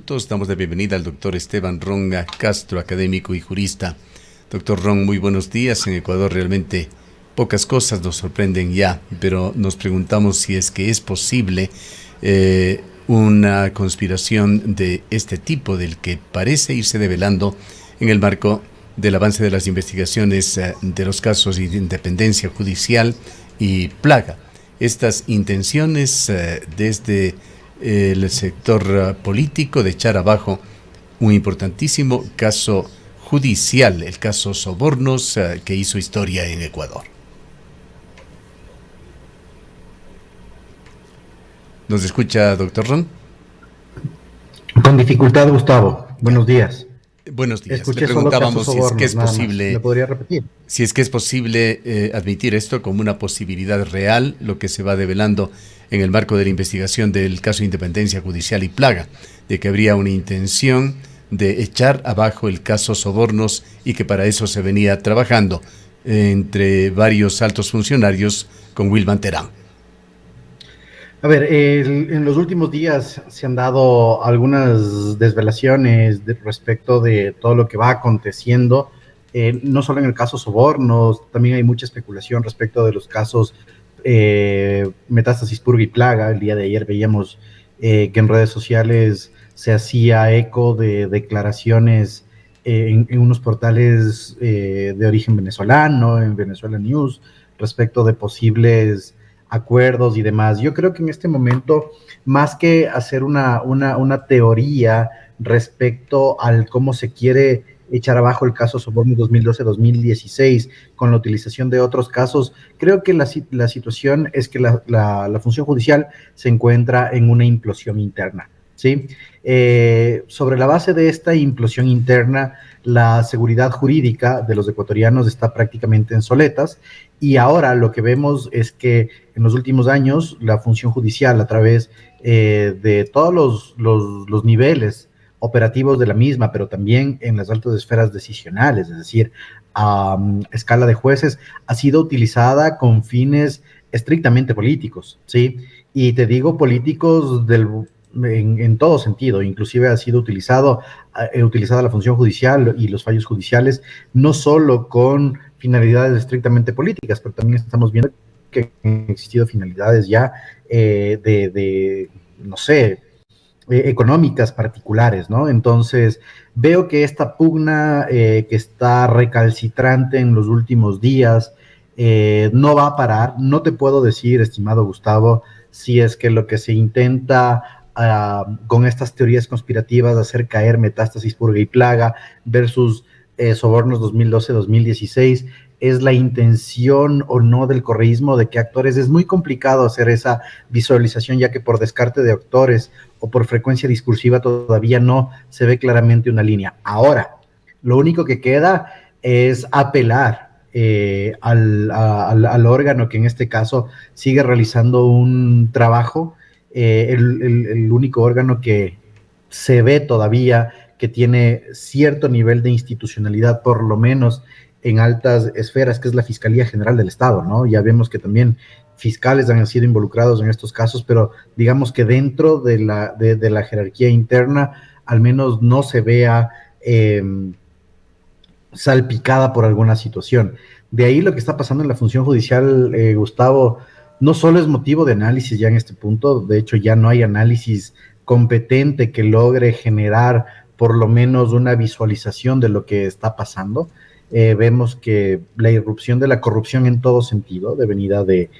minutos. Damos la bienvenida al doctor Esteban Ronga Castro, académico y jurista. Doctor Ron, muy buenos días. En Ecuador realmente pocas cosas nos sorprenden ya, pero nos preguntamos si es que es posible una conspiración de este tipo, del que parece irse develando en el marco del avance de las investigaciones de los casos de independencia judicial y plaga. Estas intenciones desde el sector político de echar abajo un importantísimo caso judicial, el caso Sobornos, que hizo historia en Ecuador. ¿Nos escucha, doctor Ron? Con dificultad, Gustavo. Buenos días. Buenos días. Escuché Le preguntábamos solo casos si es que Sobornos, es nada más. posible, ¿Me podría repetir? si es que es posible admitir esto como una posibilidad real, lo que se va develando en el marco de la investigación del caso de independencia judicial y plaga, de que habría una intención de echar abajo el caso Sobornos y que para eso se venía trabajando entre varios altos funcionarios con Wilman Terán. A ver, en los últimos días se han dado algunas desvelaciones respecto de todo lo que va aconteciendo, no solo en el caso Sobornos, también hay mucha especulación respecto de los casos Metástasis, Purga y Plaga. El día de ayer veíamos que en redes sociales se hacía eco de declaraciones en unos portales de origen venezolano, en Venezuela News, respecto de posibles acuerdos y demás. Yo creo que en este momento, más que hacer una teoría respecto al cómo se quiere echar abajo el caso Sobornos 2012-2016 con la utilización de otros casos, creo que la situación es que la función judicial se encuentra en una implosión interna, ¿sí? Sobre la base de esta implosión interna, la seguridad jurídica de los ecuatorianos está prácticamente en soletas, y ahora lo que vemos es que en los últimos años la función judicial, a través de todos los niveles operativos de la misma, pero también en las altas esferas decisionales, es decir, a escala de jueces, ha sido utilizada con fines estrictamente políticos, ¿sí? Y te digo políticos en todo sentido. Inclusive ha sido utilizada la función judicial y los fallos judiciales, no solo con finalidades estrictamente políticas, pero también estamos viendo que han existido finalidades ya no sé, económicas particulares, ¿no? Entonces, veo que esta pugna que está recalcitrante en los últimos días no va a parar. No te puedo decir, estimado Gustavo, si es que lo que se intenta con estas teorías conspirativas de hacer caer Metástasis, Purga y Plaga versus Sobornos 2012-2016 es la intención o no del correísmo, de qué actores. Es muy complicado hacer esa visualización, ya que por descarte de actores o por frecuencia discursiva todavía no se ve claramente una línea. Ahora, lo único que queda es apelar al órgano que en este caso sigue realizando un trabajo, el único órgano que se ve todavía que tiene cierto nivel de institucionalidad, por lo menos en altas esferas, que es la Fiscalía General del Estado, ¿no? Ya vemos que también fiscales han sido involucrados en estos casos, pero digamos que dentro de la jerarquía interna, al menos no se vea salpicada por alguna situación. De ahí lo que está pasando en la función judicial, Gustavo, no solo es motivo de análisis ya en este punto. De hecho ya no hay análisis competente que logre generar por lo menos una visualización de lo que está pasando. Vemos que la irrupción de la corrupción en todo sentido, devenida de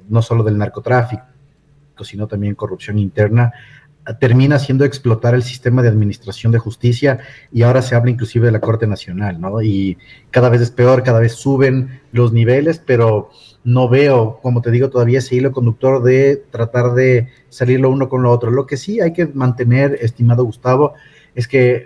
no solo del narcotráfico, sino también corrupción interna, termina haciendo explotar el sistema de administración de justicia, y ahora se habla inclusive de la Corte Nacional, ¿no? Y cada vez es peor, cada vez suben los niveles, pero no veo, como te digo, todavía ese hilo conductor de tratar de salir lo uno con lo otro. Lo que sí hay que mantener, estimado Gustavo, es que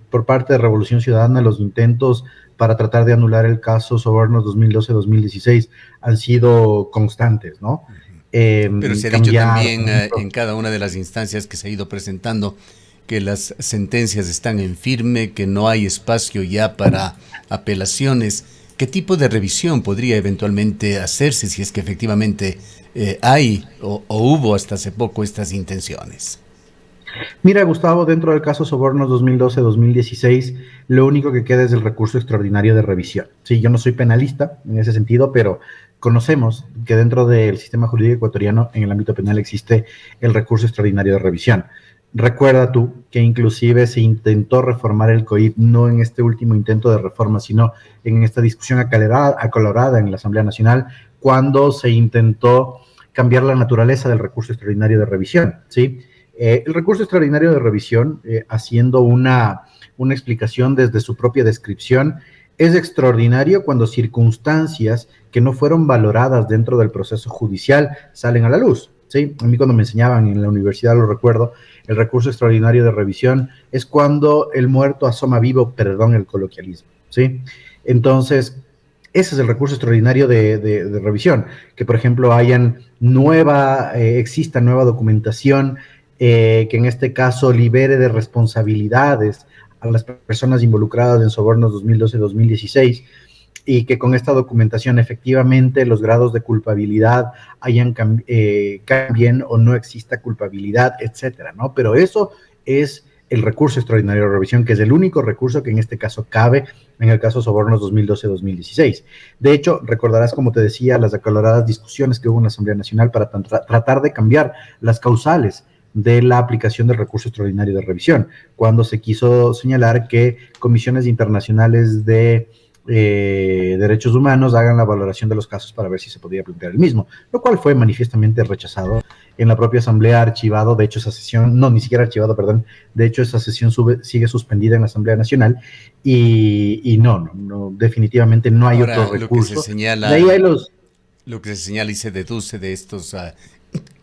por parte de Revolución Ciudadana, los intentos para tratar de anular el caso Sobornos 2012-2016 han sido constantes, ¿no? Pero se ha dicho también en cada una de las instancias que se ha ido presentando que las sentencias están en firme, que no hay espacio ya para apelaciones. ¿Qué tipo de revisión podría eventualmente hacerse si es que efectivamente hay o hubo hasta hace poco estas intenciones? Mira, Gustavo, dentro del caso Sobornos 2012-2016, lo único que queda es el recurso extraordinario de revisión. Sí, yo no soy penalista en ese sentido, pero conocemos que dentro del sistema jurídico ecuatoriano, en el ámbito penal, existe el recurso extraordinario de revisión. Recuerda tú que inclusive se intentó reformar el COIP, no en este último intento de reforma, sino en esta discusión acalorada en la Asamblea Nacional, cuando se intentó cambiar la naturaleza del recurso extraordinario de revisión, ¿sí? El recurso extraordinario de revisión, haciendo una explicación desde su propia descripción, es extraordinario cuando circunstancias que no fueron valoradas dentro del proceso judicial salen a la luz. ¿Sí? A mí cuando me enseñaban en la universidad, lo recuerdo, el recurso extraordinario de revisión es cuando el muerto asoma vivo, perdón el coloquialismo. ¿Sí? Entonces, ese es el recurso extraordinario de revisión, que por ejemplo exista nueva documentación, que en este caso libere de responsabilidades a las personas involucradas en sobornos 2012-2016 y que con esta documentación efectivamente los grados de culpabilidad cambien o no exista culpabilidad, etcétera, ¿no? Pero eso es el recurso extraordinario de revisión, que es el único recurso que en este caso cabe en el caso Sobornos 2012-2016. De hecho, recordarás, como te decía, las acaloradas discusiones que hubo en la Asamblea Nacional para tratar de cambiar las causales de la aplicación del recurso extraordinario de revisión, cuando se quiso señalar que comisiones internacionales de derechos humanos hagan la valoración de los casos para ver si se podía plantear el mismo, lo cual fue manifiestamente rechazado en la propia asamblea, archivado. De hecho esa sesión, no, ni siquiera archivado, perdón, de hecho esa sesión sigue suspendida en la Asamblea Nacional y no, definitivamente no hay Ahora, otro recurso. De ahí hay lo que se señala y se deduce de estos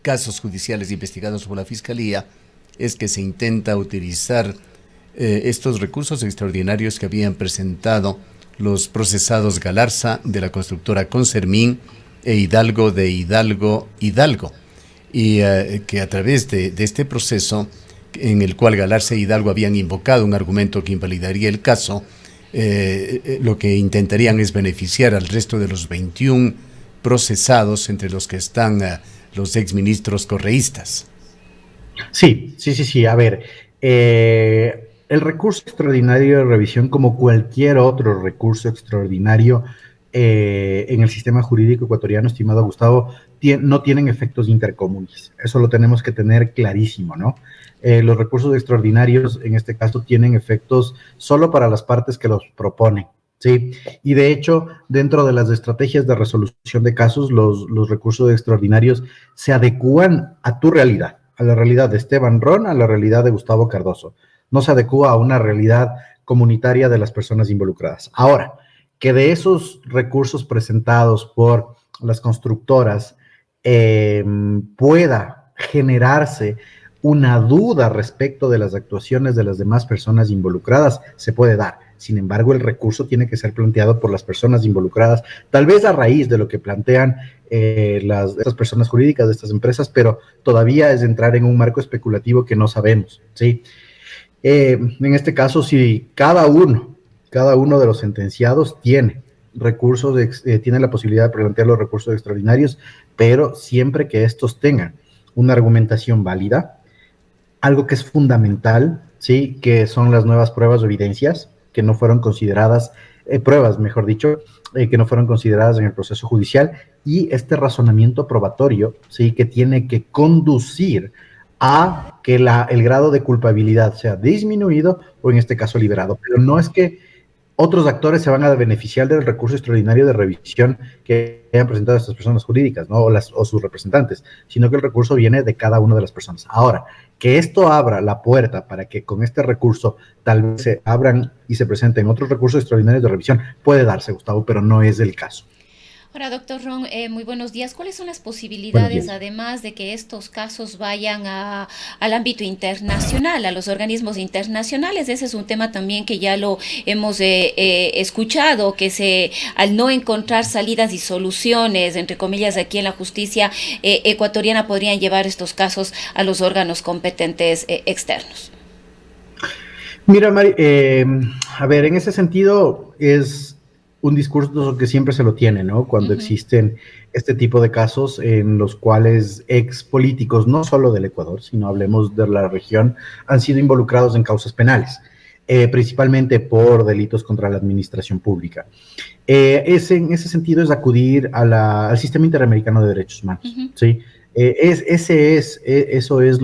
casos judiciales investigados por la Fiscalía es que se intenta utilizar estos recursos extraordinarios que habían presentado los procesados Galarza de la constructora Concermín e Hidalgo de Hidalgo, y que a través de este proceso en el cual Galarza e Hidalgo habían invocado un argumento que invalidaría el caso, lo que intentarían es beneficiar al resto de los 21 procesados, entre los que están los exministros correístas. Sí. A ver, el recurso extraordinario de revisión, como cualquier otro recurso extraordinario en el sistema jurídico ecuatoriano, estimado Gustavo, no tienen efectos intercomunes. Eso lo tenemos que tener clarísimo, ¿no? Los recursos extraordinarios, en este caso, tienen efectos solo para las partes que los proponen. Sí, y de hecho, dentro de las estrategias de resolución de casos, los recursos extraordinarios se adecúan a tu realidad, a la realidad de Esteban Ron, a la realidad de Gustavo Cardoso. No se adecúa a una realidad comunitaria de las personas involucradas. Ahora, que de esos recursos presentados por las constructoras pueda generarse una duda respecto de las actuaciones de las demás personas involucradas, se puede dar. Sin embargo, el recurso tiene que ser planteado por las personas involucradas, tal vez a raíz de lo que plantean estas personas jurídicas de estas empresas, pero todavía es entrar en un marco especulativo que no sabemos, ¿sí? En este caso, si cada uno de los sentenciados tiene recursos, tiene la posibilidad de plantear los recursos extraordinarios, pero siempre que estos tengan una argumentación válida, algo que es fundamental, ¿sí? Que son las nuevas pruebas o evidencias que no fueron consideradas, pruebas, mejor dicho, que no fueron consideradas en el proceso judicial, y este razonamiento probatorio, ¿sí? Que tiene que conducir a que el grado de culpabilidad sea disminuido o en este caso liberado. Pero no es que otros actores se van a beneficiar del recurso extraordinario de revisión que hayan presentado estas personas jurídicas, ¿no? o sus representantes, sino que el recurso viene de cada una de las personas. Ahora, que esto abra la puerta para que con este recurso tal vez se abran y se presenten otros recursos extraordinarios de revisión, puede darse, Gustavo, pero no es el caso. Ahora, doctor Ron, muy buenos días. ¿Cuáles son las posibilidades, además de que estos casos vayan al ámbito internacional, a los organismos internacionales? Ese es un tema también que ya lo hemos escuchado, que al no encontrar salidas y soluciones, entre comillas, aquí en la justicia ecuatoriana, podrían llevar estos casos a los órganos competentes externos. Mira, Mari, a ver, en ese sentido es un discurso que siempre se lo tiene, ¿no? Cuando existen este tipo de casos en los cuales ex políticos, no solo del Ecuador, sino hablemos de la región, han sido involucrados en causas penales, principalmente por delitos contra la administración pública. En ese sentido es acudir al Sistema Interamericano de Derechos Humanos, ¿sí? Eso es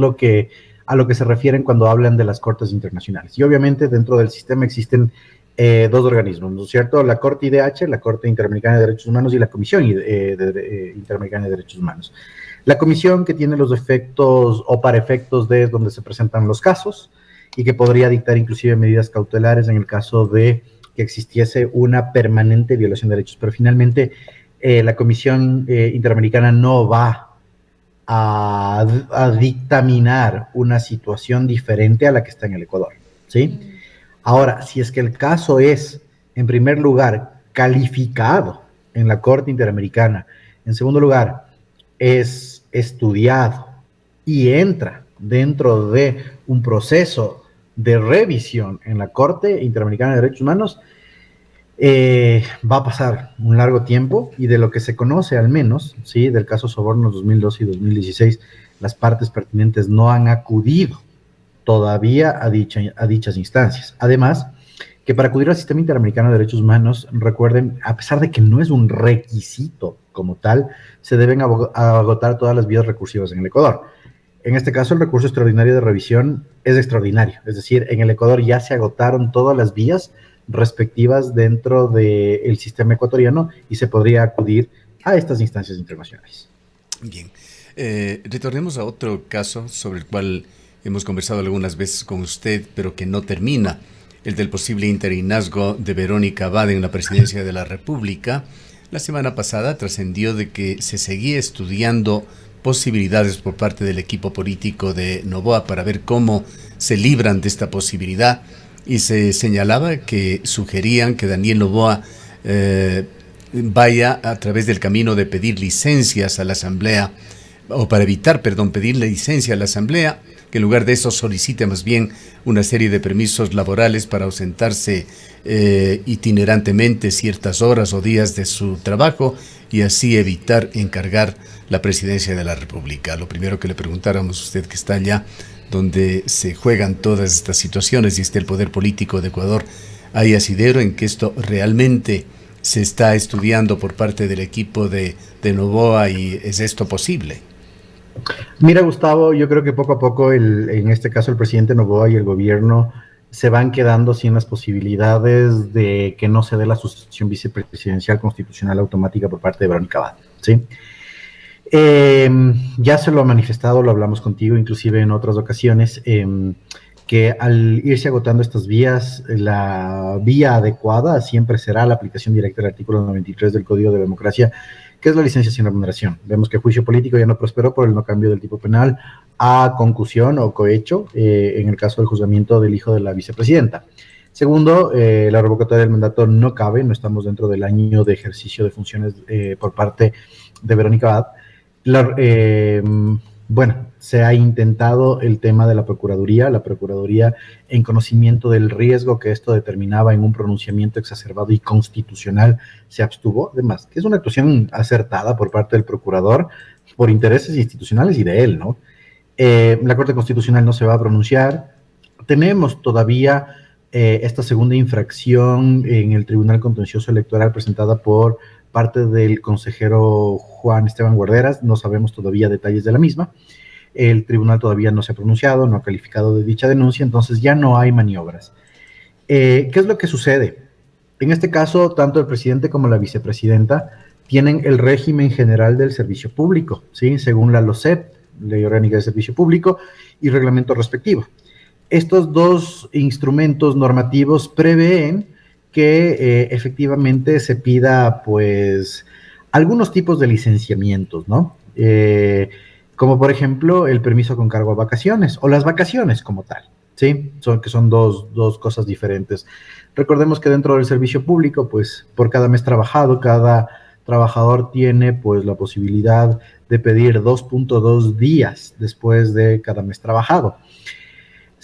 a lo que se refieren cuando hablan de las cortes internacionales. Y obviamente dentro del sistema existen dos organismos, ¿no es cierto? La Corte IDH, la Corte Interamericana de Derechos Humanos, y la Comisión Interamericana de Derechos Humanos. La comisión que tiene los efectos o para efectos de donde se presentan los casos y que podría dictar inclusive medidas cautelares en el caso de que existiese una permanente violación de derechos. Pero finalmente la Comisión Interamericana no va a dictaminar una situación diferente a la que está en el Ecuador, ¿sí? Ahora, si es que el caso es, en primer lugar, calificado en la Corte Interamericana, en segundo lugar, es estudiado y entra dentro de un proceso de revisión en la Corte Interamericana de Derechos Humanos, va a pasar un largo tiempo, y de lo que se conoce al menos, ¿sí?, del caso Sobornos 2012 y 2016, las partes pertinentes no han acudido todavía a dichas instancias. Además, que para acudir al Sistema Interamericano de Derechos Humanos, recuerden, a pesar de que no es un requisito como tal, se deben agotar todas las vías recursivas en el Ecuador. En este caso, el recurso extraordinario de revisión es extraordinario, es decir, en el Ecuador ya se agotaron todas las vías respectivas dentro del sistema ecuatoriano y se podría acudir a estas instancias internacionales. Bien, retornemos a otro caso sobre el cual hemos conversado algunas veces con usted, pero que no termina, el del posible interinazgo de Verónica Abad en la presidencia de la República. La semana pasada trascendió de que se seguía estudiando posibilidades por parte del equipo político de Noboa para ver cómo se libran de esta posibilidad, y se señalaba que sugerían que Daniel Noboa vaya a través del camino de pedir licencias a la Asamblea, o para evitar, pedir licencia a la Asamblea, que en lugar de eso solicite más bien una serie de permisos laborales para ausentarse itinerantemente ciertas horas o días de su trabajo, y así evitar encargar la presidencia de la República. Lo primero que le preguntáramos a usted, que está allá donde se juegan todas estas situaciones y está el poder político de Ecuador, ¿hay asidero en que esto realmente se está estudiando por parte del equipo de Noboa, y es esto posible? Mira, Gustavo, yo creo que poco a poco, en este caso, el presidente Noboa y el gobierno se van quedando sin las posibilidades de que no se dé la sucesión vicepresidencial constitucional automática por parte de Verónica Abad, ¿sí? Ya se lo ha manifestado, lo hablamos contigo inclusive en otras ocasiones, que al irse agotando estas vías, la vía adecuada siempre será la aplicación directa del artículo 93 del Código de Democracia, que es la licencia sin remuneración. Vemos que el juicio político ya no prosperó por el no cambio del tipo penal a concusión o cohecho, en el caso del juzgamiento del hijo de la vicepresidenta. Segundo, la revocatoria del mandato no cabe, no estamos dentro del año de ejercicio de funciones por parte de Verónica Abad. Bueno, se ha intentado el tema de la Procuraduría en conocimiento del riesgo que esto determinaba en un pronunciamiento exacerbado y constitucional, se abstuvo, además, que es una actuación acertada por parte del procurador por intereses institucionales y de él, ¿no? La Corte Constitucional no se va a pronunciar. Tenemos todavía esta segunda infracción en el Tribunal Contencioso Electoral presentada por parte del consejero Juan Esteban Guarderas. No sabemos todavía detalles de la misma. El tribunal todavía no se ha pronunciado, no ha calificado de dicha denuncia, entonces ya no hay maniobras. ¿Qué es lo que sucede? En este caso, tanto el presidente como la vicepresidenta tienen el régimen general del servicio público, ¿sí?, según la LOCEP, Ley Orgánica de Servicio Público, y reglamento respectivo. Estos dos instrumentos normativos prevén que efectivamente se pida, pues, algunos tipos de licenciamientos, ¿no? Como por ejemplo el permiso con cargo a vacaciones o las vacaciones como tal, ¿sí? Son dos cosas diferentes. Recordemos que dentro del servicio público, pues, por cada mes trabajado, cada trabajador tiene, pues, la posibilidad de pedir 2.2 días después de cada mes trabajado.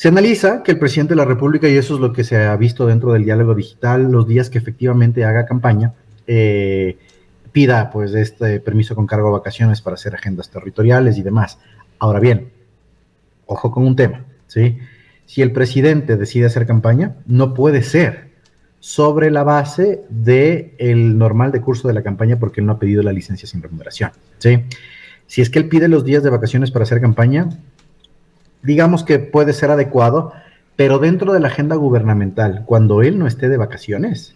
Se analiza que el presidente de la República, y eso es lo que se ha visto dentro del diálogo digital, los días que efectivamente haga campaña, pida pues este permiso con cargo a vacaciones para hacer agendas territoriales y demás. Ahora bien, ojo con un tema, ¿sí? Si el presidente decide hacer campaña, no puede ser sobre la base del normal decurso de la campaña porque él no ha pedido la licencia sin remuneración, ¿sí? Si es que él pide los días de vacaciones para hacer campaña, digamos que puede ser adecuado, pero dentro de la agenda gubernamental, cuando él no esté de vacaciones,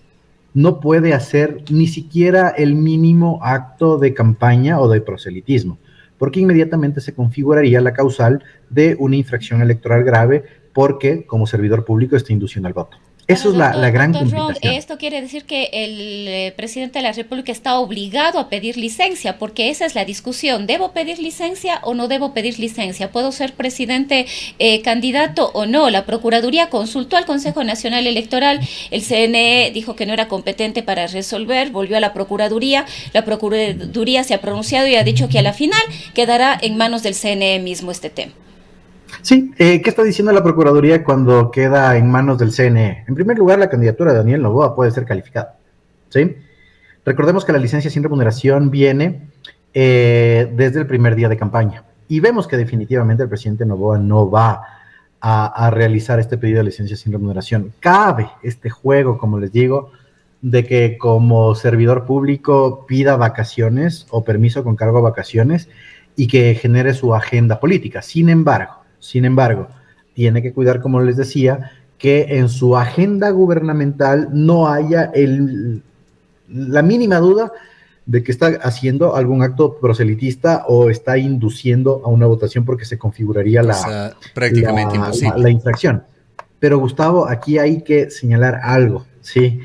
no puede hacer ni siquiera el mínimo acto de campaña o de proselitismo, porque inmediatamente se configuraría la causal de una infracción electoral grave porque como servidor público está induciendo al voto. Eso es la gran complicación. Esto quiere decir que el presidente de la República está obligado a pedir licencia, porque esa es la discusión. ¿Debo pedir licencia o no debo pedir licencia? ¿Puedo ser presidente candidato o no? La Procuraduría consultó al Consejo Nacional Electoral, el CNE dijo que no era competente para resolver, volvió a la Procuraduría se ha pronunciado y ha dicho que a la final quedará en manos del CNE mismo este tema. Sí, ¿qué está diciendo la Procuraduría cuando queda en manos del CNE? En primer lugar, la candidatura de Daniel Noboa puede ser calificada, ¿sí? Recordemos que la licencia sin remuneración viene desde el primer día de campaña y vemos que definitivamente el presidente Noboa no va a realizar este pedido de licencia sin remuneración. Cabe este juego, como les digo, de que como servidor público pida vacaciones o permiso con cargo a vacaciones y que genere su agenda política. Sin embargo, tiene que cuidar, como les decía, que en su agenda gubernamental no haya la mínima duda de que está haciendo algún acto proselitista o está induciendo a una votación porque se configuraría prácticamente imposible. La infracción. Pero Gustavo, aquí hay que señalar algo, ¿sí?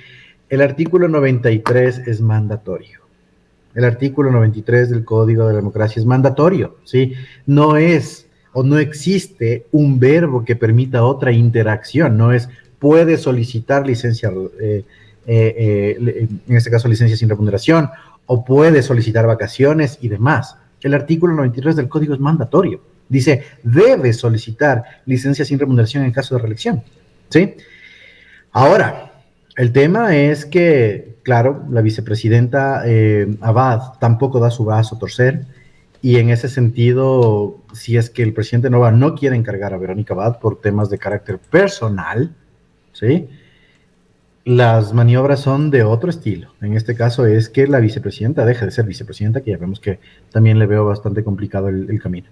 El artículo 93 es mandatorio. El artículo 93 del Código de la Democracia es mandatorio, ¿sí? No es o no existe un verbo que permita otra interacción, no es puede solicitar licencia, en este caso licencia sin remuneración, o puede solicitar vacaciones y demás. El artículo 93 del Código es mandatorio. Dice, debe solicitar licencia sin remuneración en caso de reelección, ¿sí? Ahora, el tema es que, claro, la vicepresidenta Abad tampoco da su brazo a torcer, y en ese sentido, si es que el presidente Noboa no quiere encargar a Verónica Abad por temas de carácter personal, ¿sí? Las maniobras son de otro estilo. En este caso es que la vicepresidenta deje de ser vicepresidenta, que ya vemos que también le veo bastante complicado el camino.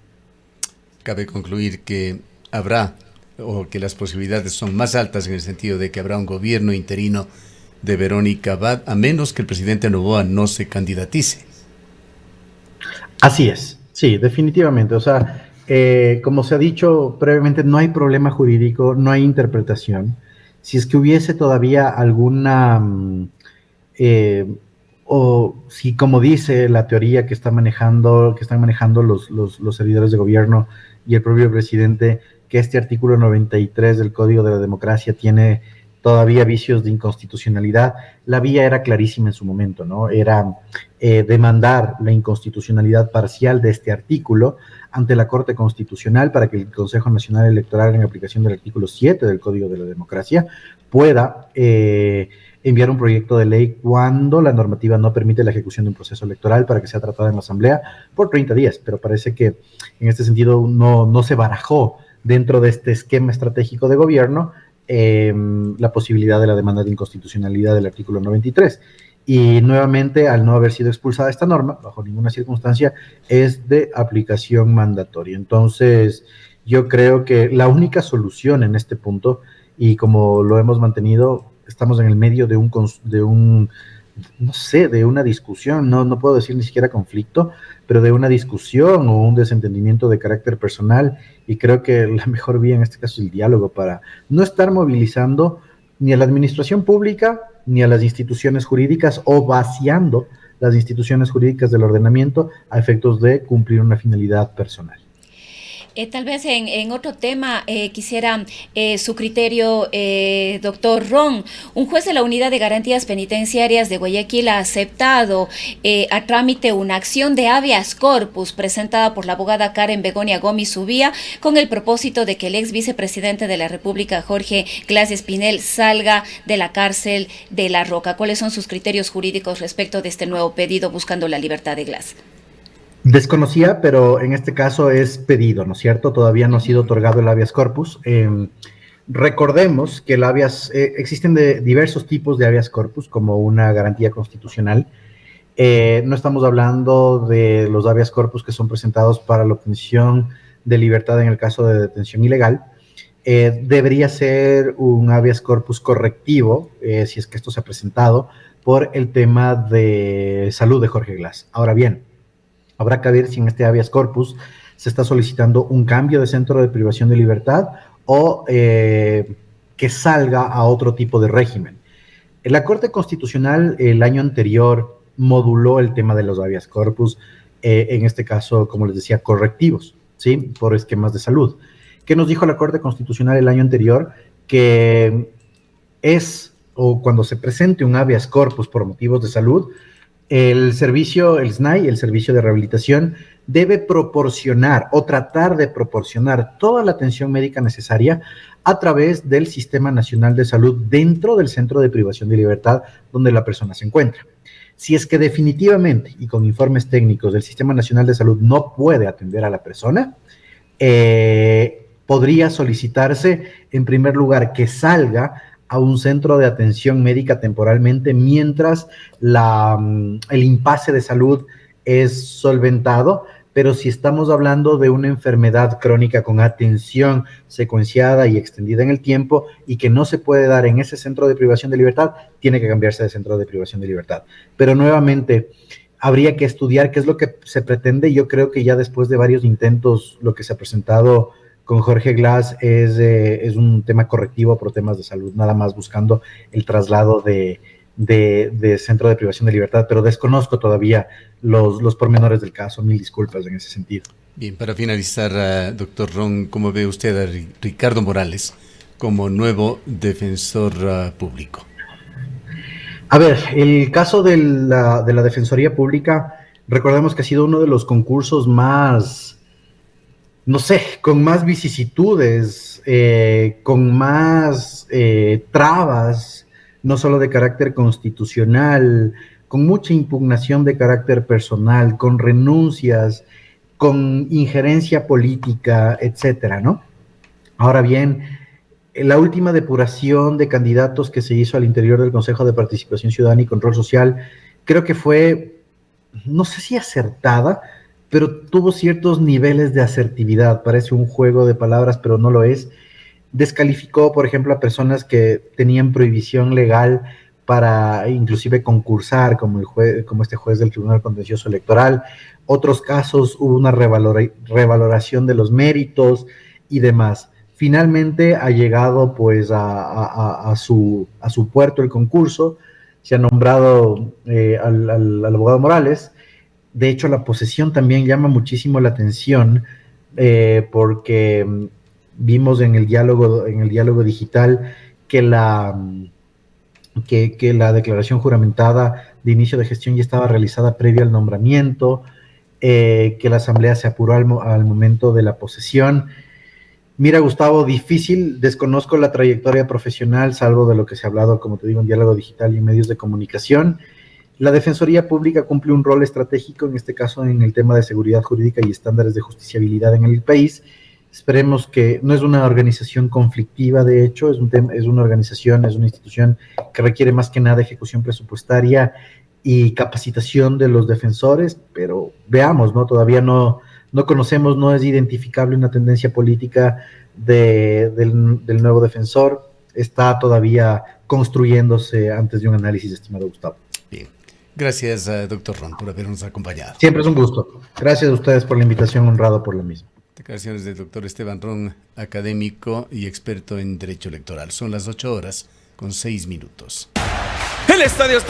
Cabe concluir que habrá, o que las posibilidades son más altas en el sentido de que habrá un gobierno interino de Verónica Abad, a menos que el presidente Noboa no se candidatice. Así es, sí, definitivamente. O sea, como se ha dicho previamente, no hay problema jurídico, no hay interpretación. Si es que hubiese todavía alguna, o si como dice la teoría que están manejando los servidores de gobierno y el propio presidente, que este artículo 93 del Código de la Democracia tiene todavía vicios de inconstitucionalidad, la vía era clarísima en su momento, ¿no? Era demandar la inconstitucionalidad parcial de este artículo ante la Corte Constitucional para que el Consejo Nacional Electoral, en aplicación del artículo 7 del Código de la Democracia, pueda enviar un proyecto de ley cuando la normativa no permite la ejecución de un proceso electoral para que sea tratado en la Asamblea por 30 días, pero parece que en este sentido no se barajó dentro de este esquema estratégico de gobierno la posibilidad de la demanda de inconstitucionalidad del artículo 93. Y nuevamente, al no haber sido expulsada esta norma, bajo ninguna circunstancia, es de aplicación mandatoria. Entonces, yo creo que la única solución en este punto, y como lo hemos mantenido, estamos en el medio de una discusión, no puedo decir ni siquiera conflicto, pero de una discusión o un desentendimiento de carácter personal, y creo que la mejor vía en este caso es el diálogo para no estar movilizando ni a la administración pública ni a las instituciones jurídicas o vaciando las instituciones jurídicas del ordenamiento a efectos de cumplir una finalidad personal. Tal vez en otro tema quisiera su criterio, doctor Ron. Un juez de la Unidad de Garantías Penitenciarias de Guayaquil ha aceptado a trámite una acción de habeas corpus presentada por la abogada Karen Begonia Gómez Subía con el propósito de que el ex vicepresidente de la República, Jorge Glas Espinel, salga de la cárcel de La Roca. ¿Cuáles son sus criterios jurídicos respecto de este nuevo pedido buscando la libertad de Glas? Desconocía, pero en este caso es pedido, ¿no es cierto? Todavía no ha sido otorgado el habeas corpus. Recordemos que existen diversos tipos de habeas corpus como una garantía constitucional. No estamos hablando de los habeas corpus que son presentados para la obtención de libertad en el caso de detención ilegal. Debería ser un habeas corpus correctivo, si es que esto se ha presentado, por el tema de salud de Jorge Glas. Ahora bien, habrá que ver si en este habeas corpus se está solicitando un cambio de centro de privación de libertad o que salga a otro tipo de régimen. La Corte Constitucional el año anterior moduló el tema de los habeas corpus, en este caso, como les decía, correctivos, ¿sí? Por esquemas de salud. ¿Qué nos dijo la Corte Constitucional el año anterior? Que cuando se presente un habeas corpus por motivos de salud, el SNAI, el Servicio de Rehabilitación, debe proporcionar o tratar de proporcionar toda la atención médica necesaria a través del Sistema Nacional de Salud dentro del centro de privación de libertad donde la persona se encuentra. Si es que definitivamente y con informes técnicos del Sistema Nacional de Salud no puede atender a la persona, podría solicitarse en primer lugar que salga a un centro de atención médica temporalmente mientras el impasse de salud es solventado, pero si estamos hablando de una enfermedad crónica con atención secuenciada y extendida en el tiempo y que no se puede dar en ese centro de privación de libertad, tiene que cambiarse de centro de privación de libertad. Pero nuevamente, habría que estudiar qué es lo que se pretende. Yo creo que ya después de varios intentos, lo que se ha presentado con Jorge Glas es un tema correctivo por temas de salud, nada más buscando el traslado de centro de privación de libertad, pero desconozco todavía los pormenores del caso. Mil disculpas en ese sentido. Bien, para finalizar, doctor Ron, ¿cómo ve usted a Ricardo Morales como nuevo defensor público? A ver, el caso de la Defensoría Pública, recordemos que ha sido uno de los concursos más, no sé, con más vicisitudes, con más trabas, no solo de carácter constitucional, con mucha impugnación de carácter personal, con renuncias, con injerencia política, etcétera, ¿no? Ahora bien, la última depuración de candidatos que se hizo al interior del Consejo de Participación Ciudadana y Control Social, creo que fue, no sé si acertada, pero tuvo ciertos niveles de asertividad. Parece un juego de palabras, pero no lo es. Descalificó, por ejemplo, a personas que tenían prohibición legal para inclusive concursar, como este juez del Tribunal Contencioso Electoral. Otros casos hubo una revaloración de los méritos y demás. Finalmente ha llegado pues a su puerto el concurso, se ha nombrado al abogado Morales. De hecho, la posesión también llama muchísimo la atención porque vimos en el diálogo digital que la declaración juramentada de inicio de gestión ya estaba realizada previo al nombramiento, que la asamblea se apuró al momento de la posesión. Mira, Gustavo, difícil, desconozco la trayectoria profesional, salvo de lo que se ha hablado, como te digo, en diálogo digital y en medios de comunicación. La Defensoría Pública cumple un rol estratégico, en este caso en el tema de seguridad jurídica y estándares de justiciabilidad en el país. Esperemos que no es una organización conflictiva, de hecho, es una organización, es una institución que requiere más que nada ejecución presupuestaria y capacitación de los defensores, pero veamos, ¿no? Todavía no conocemos, no es identificable una tendencia política del nuevo defensor, está todavía construyéndose antes de un análisis, estimado Gustavo. Bien, gracias, doctor Ron, por habernos acompañado. Siempre es un gusto. Gracias a ustedes por la invitación, honrado por la misma. Declaraciones del doctor Esteban Ron, académico y experto en Derecho Electoral. Son las 8:06. El estadio está